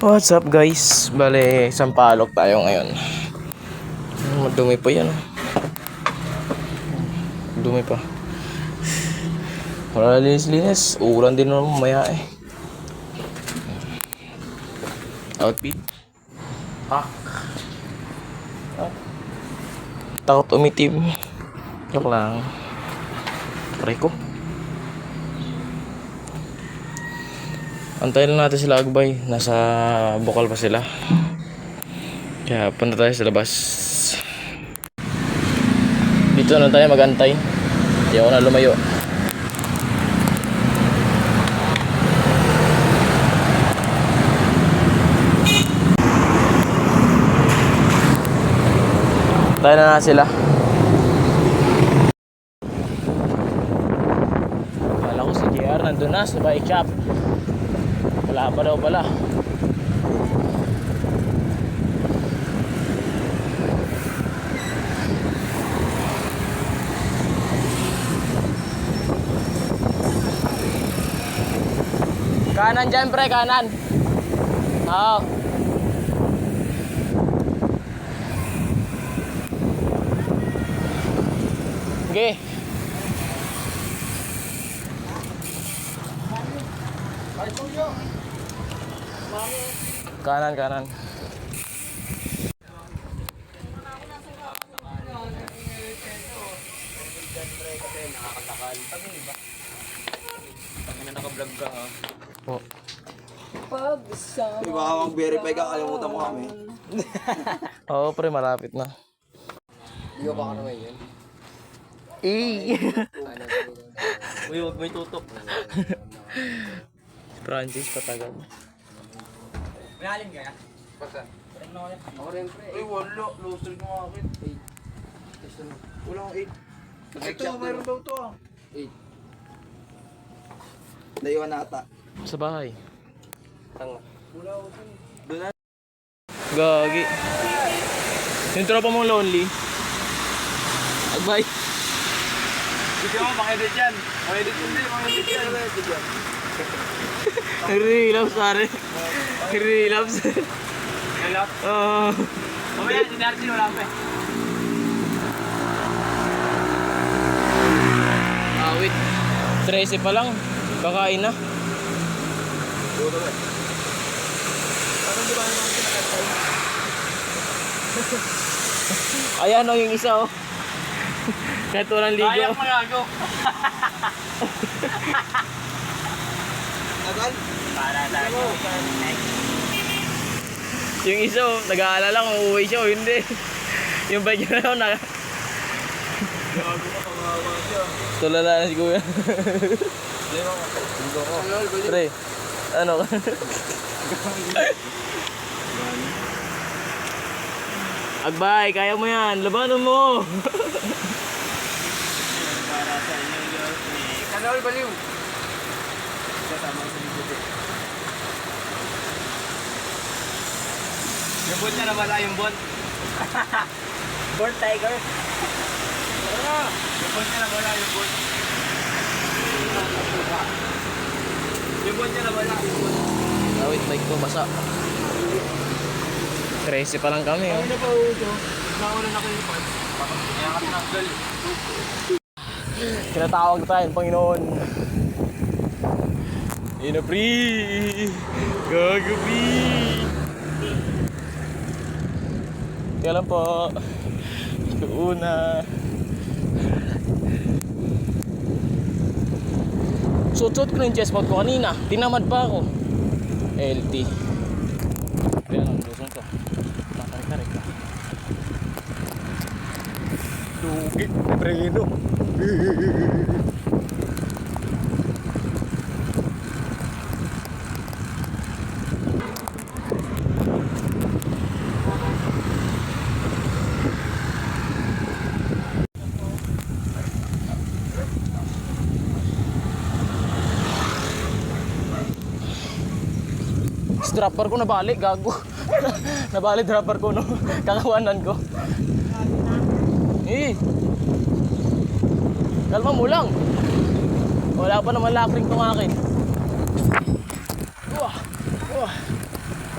What's up guys? Bale, Sampaloc tayo ngayon. Madumi pa yan. Dumi pa. Wala linis-linis. Ulan din naman mamaya eh. Outfit. Ah. Takot umitim. Joke lang. Try ko. Antayin lang natin sila Agbay. Nasa bukal pa sila. Kaya punta tayo sa labas. Dito na tayo magantay. Hindi ako na lumayo. Tayo na sila. Kala ko si JR nandun na sa bike shop. Wala pa daw pala. Kanan dyan pre, kanan. Oo. Okay. Kanan, kanan. Naka-vlog ka ha. Po. Di ba mag-verify ka, kalimutan mo kami. Oo pre, malapit na. Di ba baka naman yun? Uy, huwag may tutok. Francis, patagal. Pinalim ka ya? Basta. Ako rin pre. Uy, wala. Low streak mo akin. 8. Walang 8. Ito, mayroon daw to ah. 8. Naiwan na ata. Sa bahay. Tanga. Wala ako dun. Gagi. Yung tropa mong lonely. Agbay. Hindi mo, makedit yan. Makedit hindi, makedit yan. Makedit yan. Relapse pare. Relapse. Relapse? Oo. Mamaya, si Darcy wala pa eh. Wait. 13 pa lang. Kakain na. Duro ba? Parang di ba naman kinakatay? Ayan o yung isa oh. Kahit walang ligo. Ayak magago. Nagal? Para tayo. Yung isa oh, nag-aalala kung uuwi siya o hindi. Yung bike niya na Gago ka, pangawa siya. tulala na si kuya. Hindi mo ka. Hindi ko. Pre, ano ka? Agbay, kaya mo yan. Labanan mo. Para sa inyo, Jose. Kanol, baliw. Kasama sa likod eh. Yung bot niya na wala yung bot. Born tiger. Yung bot niya na wala yung bot. Yung bot niya na wala yung bot. Wait, bike ko basa. 13 pa lang kami oh. Ano pa uso? Nauna na kayo pa. Kaya kami nagdal. Kinatawag tayo ng Panginoon. Ina free. Gago free. Kaya lang po. Una. Suot ko na yung chest mount ko kanina. Tinamad pa ako. LT. Kaya lang, lusong to. Tatarik-tarik ka. Lugit, preno. Dropper ko nabalik, gago. Nabalik dropper ko no. Kakawanan ko. Kalma mo lang. Wala pa naman lakring tong akin.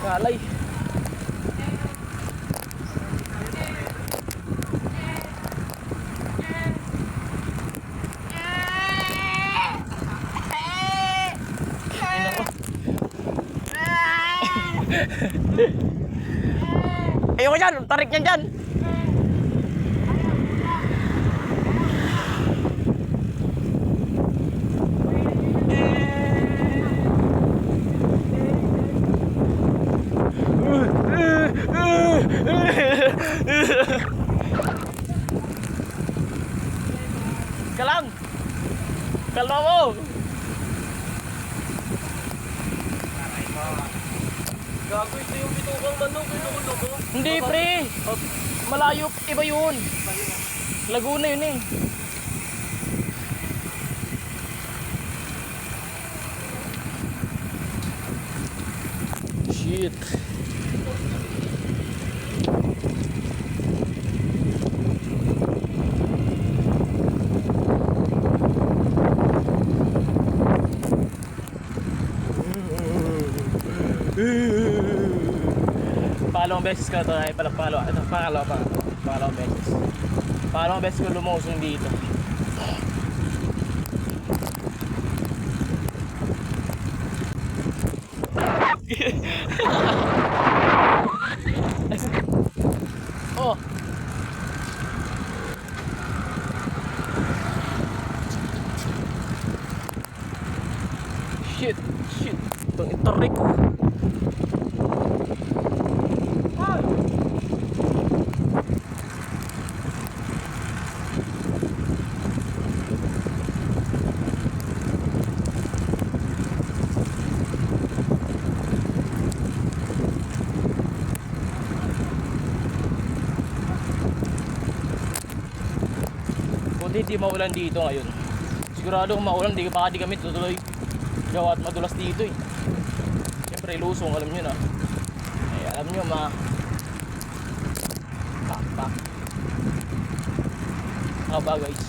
Ngalay. Ayoko dyan, tarik niyan dyan. Kalang. Kalma mo. Gago, ito yung bitukang manok. Pinukulong ko. Hindi pre. Malayo, iba yun. Laguna yun eh. Shit. Pangalawang beses ko ito ay pangalawang beses. Pangalawang beses ko lumusong dito. Oh. Shit. Itong itarik ko. Hindi maulan dito ngayon. Sigurado kung maulan, baka di kami tutuloy. Gawa at madulas dito eh. Siyempre lusong, alam nyo na. Ay, alam nyo pak. Ba guys.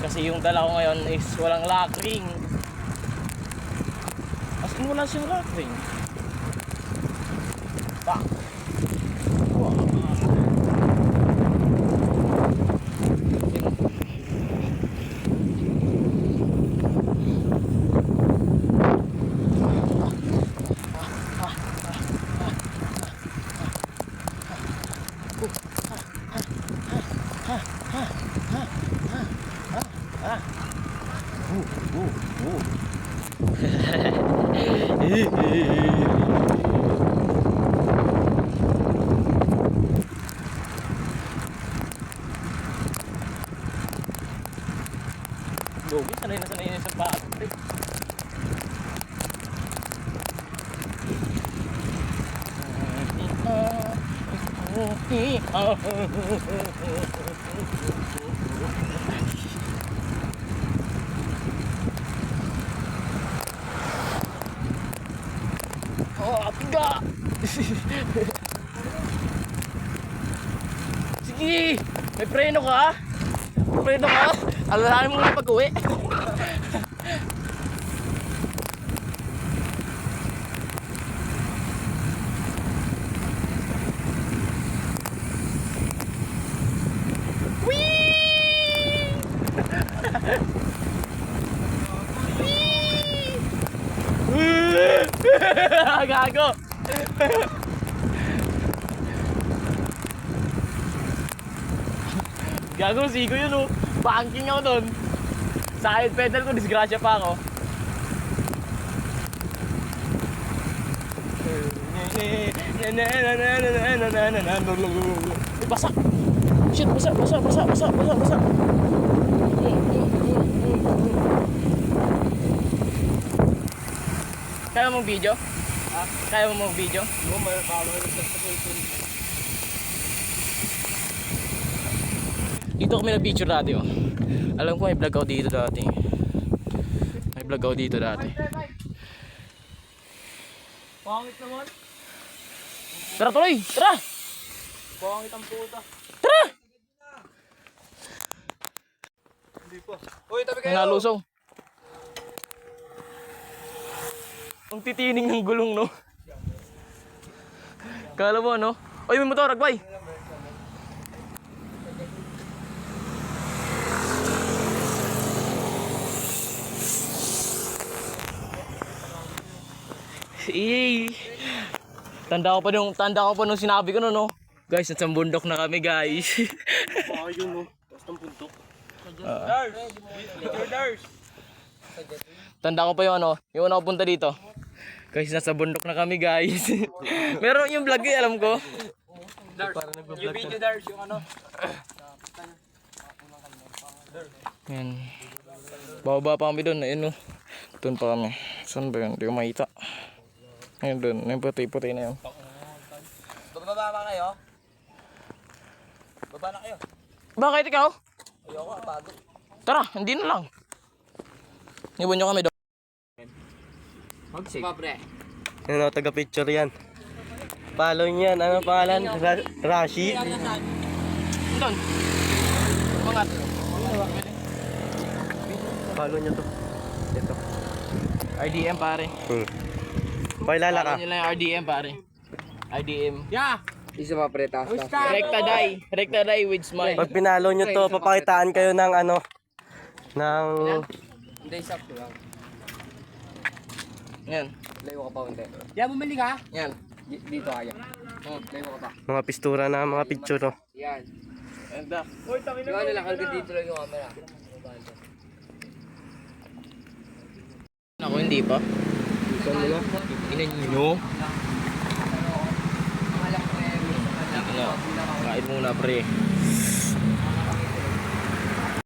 Kasi yung dala ko ngayon is walang lock ring. As in wala siyang lock ring. Pak. Gogi, sanay na sa bato eh. Oh, tiga. Sige, may preno ka? Preno ka? Alalahanin mo na pag-uwi. Gago. Gago, sigo yun oh. Banking ako doon. Side pedal ko, disgrasya pa ako. Basa. Shit, basa. Kaya mong video? Ha? Kaya mo mong video? Oo, may followers sa Facebook. Dito kami nag-picture dati oh. Alam ko may vlog ako dito dati. Pangit naman. Tara tuloy! Tara! Pangit ang puta. Tara! Hindi pa. Uy, tabi kayo! Nalusong. Ang titining ng gulong no. Kala mo ano? Oy, may motor, Agbay! Iyy! Tanda ko pa nung sinabi ko no. Guys, at sa bundok na kami, guys. Ayun, no. Tapos ng puntok. Tanda ko pa yung ano, yung una ko punta dito. Guys, nasa bundok na kami, guys. Meron yung vlog eh, alam ko. Yung video, Dars, yung ano. Yan. Bababa pa kami doon, ayun no. Doon pa kami. Saan ba yun? Hindi ko makita. Ayun doon, yung puti-puti na yun. Bababa ba kayo? Baba na kayo. Bakit ikaw? Ayoko, bago. Tara, hindi na lang. Iwan nyo kami doon. Pabre. Ano, taga-picture yan. Follow niyan. Ano pangalan? Rashi? Doon. Mangat. Follow niyo to. Ito. RDM pare. Pailala ka. Follow nyo lang yung RDM pare. RDM. Isa pa pre, taas. Rekta die with smile. Pag pinalo nyo to, papakitaan kayo ng ano, ng... Hindi, sakto lang. Yan. Layo ka pa, hindi. Yan, bumili ka? Yan. Dito kaya. Layo ka pa. mga pistura na mga picture to. Yan. And the... Yung ano lang, hanggang dito lang yung camera. Ako hindi pa. Inan nyo. Kain muna pre.